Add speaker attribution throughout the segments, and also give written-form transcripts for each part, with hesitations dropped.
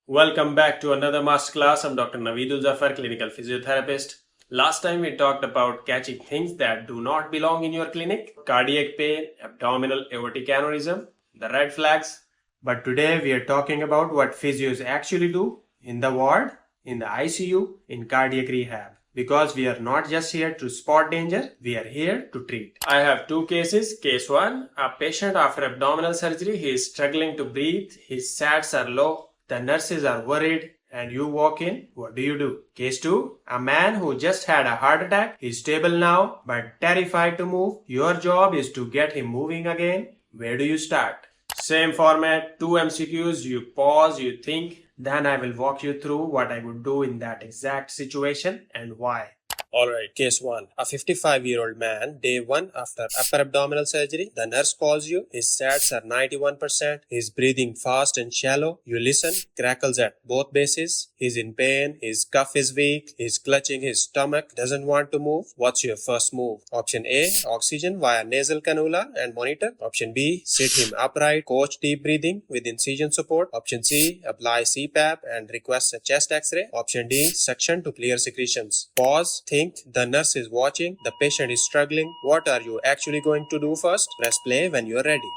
Speaker 1: Welcome back to another masterclass. I'm Dr. Naveed Ul Zafar, clinical physiotherapist. Last time we talked about catching things that do not belong in your clinic, cardiac pain, abdominal aortic aneurysm, the red flags. But today we are talking about what physios actually do in the ward, in the ICU, in cardiac rehab. Because we are not just here to spot danger, we are here to treat. I have two cases. Case 1, a patient after abdominal surgery. He is struggling to breathe. His SATs are low. The nurses are worried and you walk in. What do? Case 2, a man who just had a heart attack. He's stable now but terrified to move. Your job is to get him moving again. Where do you start? Same format, 2 MCQs. You pause, you think. Then I will walk you through what I would do in that exact situation and why. Alright, case 1. A 55-year-old man, day 1 after upper abdominal surgery. The nurse calls you. His SATs are 91%. He's breathing fast and shallow. You listen. Crackles at both bases. He's in pain. His cuff is weak. He's clutching his stomach. Doesn't want to move. What's your first move? Option A, oxygen via nasal cannula and monitor. Option B, sit him upright. Coach deep breathing with incision support. Option C, apply CPAP and request a chest x-ray. Option D, suction to clear secretions. Pause. Think. The nurse is watching. The patient is struggling. What are you actually going to do first? Press play when you're ready.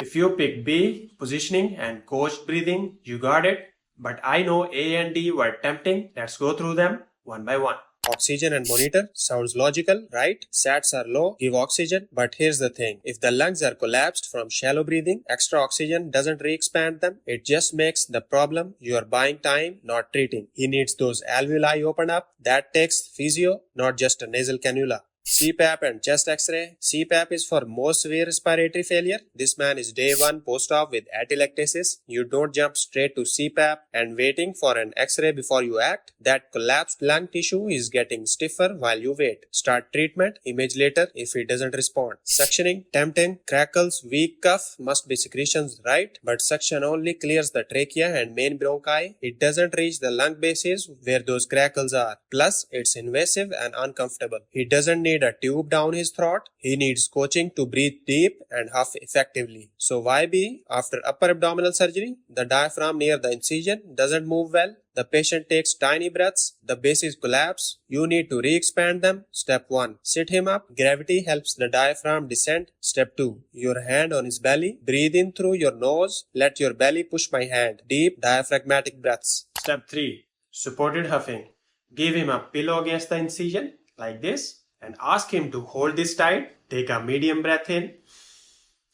Speaker 1: If you pick B, positioning and coached breathing, you got it. But I know A and D were tempting. Let's go through them one by one. Oxygen and monitor sounds logical, right? SATs are low, give oxygen. But here's the thing. If the lungs are collapsed from shallow breathing, extra oxygen doesn't re-expand them. It just makes the problem. You are buying time, not treating. He needs those alveoli open up. That takes physio, not just a nasal cannula. CPAP and chest x-ray. CPAP is for more severe respiratory failure. This man is day 1 post-op with atelectasis. You don't jump straight to CPAP and waiting for an x-ray before you act. That collapsed lung tissue is getting stiffer while you wait. Start treatment, image later if he doesn't respond. Suctioning, tempting, crackles, weak cuff, must be secretions, right? But suction only clears the trachea and main bronchi. It doesn't reach the lung bases where those crackles are. Plus, it's invasive and uncomfortable. He doesn't need a tube down his throat. He needs coaching to breathe deep and huff effectively. So why B? After upper abdominal surgery, the diaphragm near the incision doesn't move well. The patient takes tiny breaths. The bases collapse. You need to re-expand them. Step 1. Sit him up. Gravity helps the diaphragm descend. Step 2. Your hand on his belly. Breathe in through your nose. Let your belly push my hand. Deep diaphragmatic breaths. Step 3. Supported huffing. Give him a pillow against the incision like this. And ask him to hold this tight. Take a medium breath in.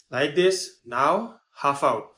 Speaker 1: Like this. Now, huff out.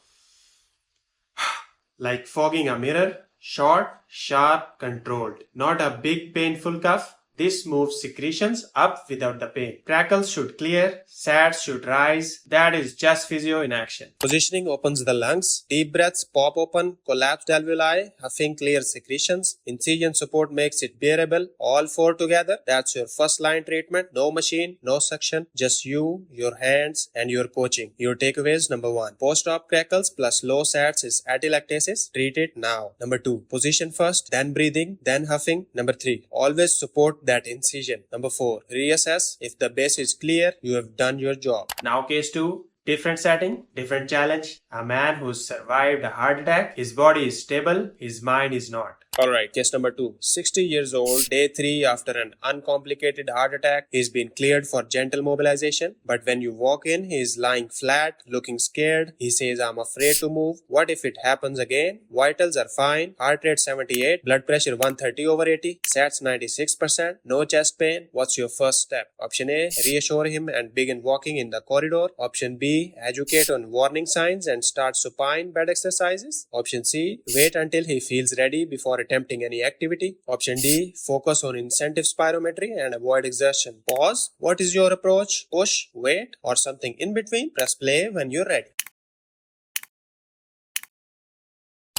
Speaker 1: Like fogging a mirror. Short, sharp, controlled. Not a big painful cough. This moves secretions up without the pain. Crackles should clear. SATs should rise. That is just physio in action. Positioning opens the lungs. Deep breaths pop open. Collapsed alveoli. Huffing clears secretions. Incision support makes it bearable. All 4 together. That's your first line treatment. No machine, no suction. Just you, your hands, and your coaching. Your takeaways: number 1. Post-op crackles plus low SATs is atelectasis. Treat it now. Number 2. Position first, then breathing, then huffing. Number 3. Always support that incision. Number 4. Reassess. If the base is clear, you have done your job. Now case 2. Different setting, different challenge. A man who's survived a heart attack. His body is stable, his mind is not. Alright, case number 2. 60 years old, day 3 after an uncomplicated heart attack. He's been cleared for gentle mobilization. But when you walk in, he is lying flat, looking scared. He says, I'm afraid to move. What if it happens again? Vitals are fine. Heart rate 78. Blood pressure 130/80. SATs 96%. No chest pain. What's your first step? Option A, reassure him and begin walking in the corridor. Option B, educate on warning signs and start supine bed exercises. Option C, wait until he feels ready before attempting any activity. Option D, focus on incentive spirometry and avoid exertion. Pause. What is your approach? Push, wait, or something in between? Press play when you're ready.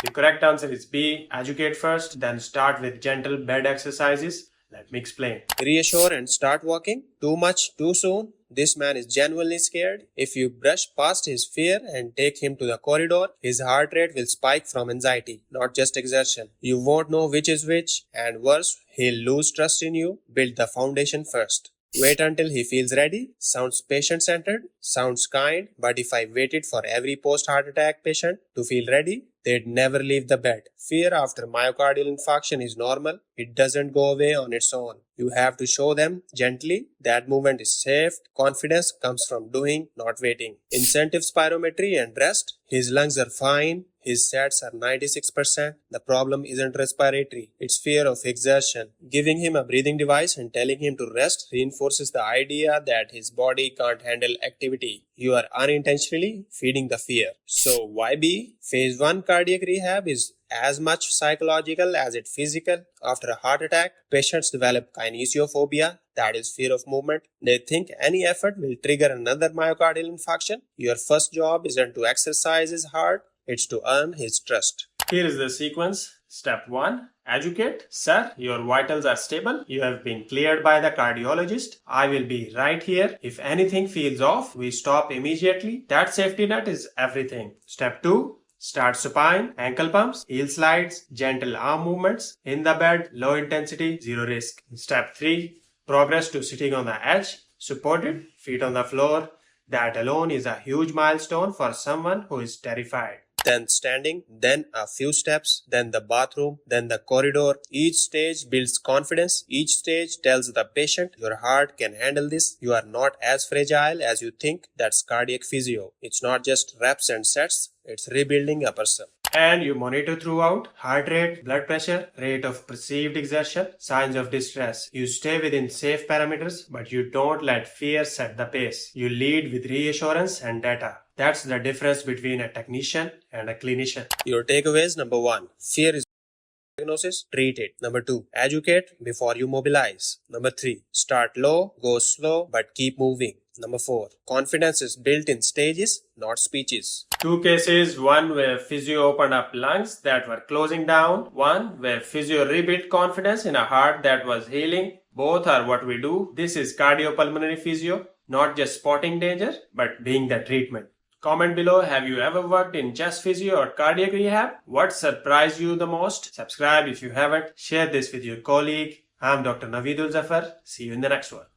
Speaker 1: The correct answer is B. Educate first, then start with gentle bed exercises. Let me explain. Reassure and start walking. Too much, too soon. This man is genuinely scared. If you brush past his fear and take him to the corridor, his heart rate will spike from anxiety, not just exertion. You won't know which is which, and worse, he'll lose trust in you. Build the foundation first. Wait until he feels ready sounds patient-centered, sounds kind, but if I waited for every post-heart attack patient to feel ready, they'd never leave the bed. Fear after myocardial infarction is normal. It doesn't go away on its own. You have to show them gently that movement is safe. Confidence comes from doing, not waiting. Incentive spirometry and rest. His lungs are fine. His sats are 96%. The problem isn't respiratory. It's fear of exertion. Giving him a breathing device and telling him to rest reinforces the idea that his body can't handle activity. You are unintentionally feeding the fear. So why B? Phase 1 cardiac rehab is as much psychological as it's physical. After a heart attack, patients develop kinesiophobia, that is fear of movement. They think any effort will trigger another myocardial infarction. Your first job isn't to exercise his heart, it's to earn his trust. Here is the sequence. Step 1. Educate. Sir, your vitals are stable. You have been cleared by the cardiologist. I will be right here. If anything feels off, we stop immediately. That safety net is everything. Step 2. Start supine, ankle pumps, heel slides, gentle arm movements. In the bed, low intensity, zero risk. Step 3. Progress to sitting on the edge, supported, feet on the floor. That alone is a huge milestone for someone who is terrified. Then standing, then a few steps, then the bathroom, then the corridor. Each stage builds confidence. Each stage tells the patient, your heart can handle this. You are not as fragile as you think. That's cardiac physio. It's not just reps and sets. It's rebuilding a person. And you monitor throughout heart rate, blood pressure, rate of perceived exertion, signs of distress. You stay within safe parameters, but you don't let fear set the pace. You lead with reassurance and data. That's the difference between a technician and a clinician. Your takeaways: number 1, fear is diagnosis, treat it. Number 2, educate before you mobilize. Number 3, start low, go slow, but keep moving. Number 4, confidence is built in stages, not speeches. 2 cases, one where physio opened up lungs that were closing down, one where physio rebuilt confidence in a heart that was healing. Both are what we do. This is cardiopulmonary physio, not just spotting danger, but being the treatment. Comment below, have you ever worked in chest physio or cardiac rehab? What surprised you the most? Subscribe if you haven't. Share this with your colleague. I'm Dr. Naveed Ul Zafar. See you in the next one.